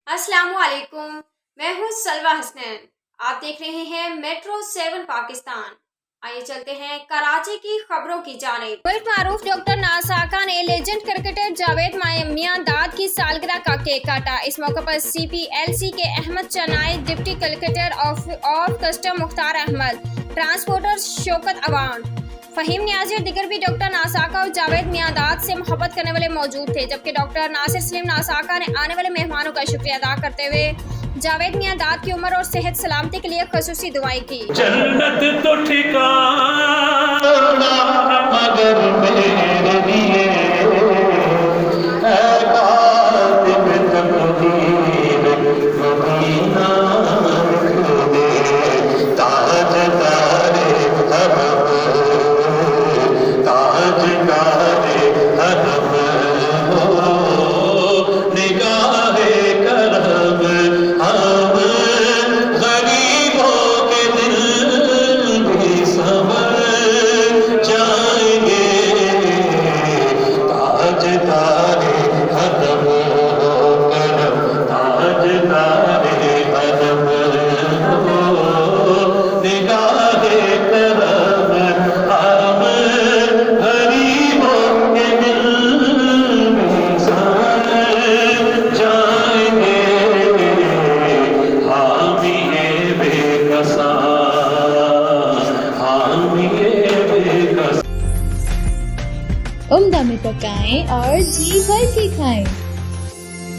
السلام علیکم، میں ہوں سلوہ حسنین۔ آپ دیکھ رہے ہیں میٹرو 7 پاکستان۔ آئیے چلتے ہیں کراچی کی خبروں کی جانب۔ ملک معروف ڈاکٹر ناساکا نے لیجنڈ کرکٹر جاوید میانداد کی سالگرہ کا کیک کاٹا۔ اس موقع پر سی پی ایل سی کے Ahmed Chennai, deputy collector of custom Mukhtar Ahmed, transporter Shaukat Awan, Faheem Niazi اور دیگر بھی ڈاکٹر ناساکا اور جاوید میانداد سے محبت کرنے والے موجود تھے، جبکہ ڈاکٹر ناصر سلیم ناساکا نے آنے والے مہمانوں کا شکریہ ادا کرتے ہوئے جاوید میانداد کی عمر اور صحت سلامتی کے لیے خصوصی دعائیں کی۔ جنت تو ٹھکانہ مگر میرے لیے اے کاتب تقدیر مدینہ لکھ دے، تاجدار حرم، تاجدار حرم ہو نگاہ کرم، ہم غریبوں کے دل بھی سنور جائیں گے، تاجدار حرم ہو کرم، تاجدار حرم ہو نگاہ کرم، ہم غریبوں کے دل بھی سنور جائیں گے، حامی بے کساں، حامی بے کساں۔ عمدہ میں پکائیں اور جی بھر کے کھائیں۔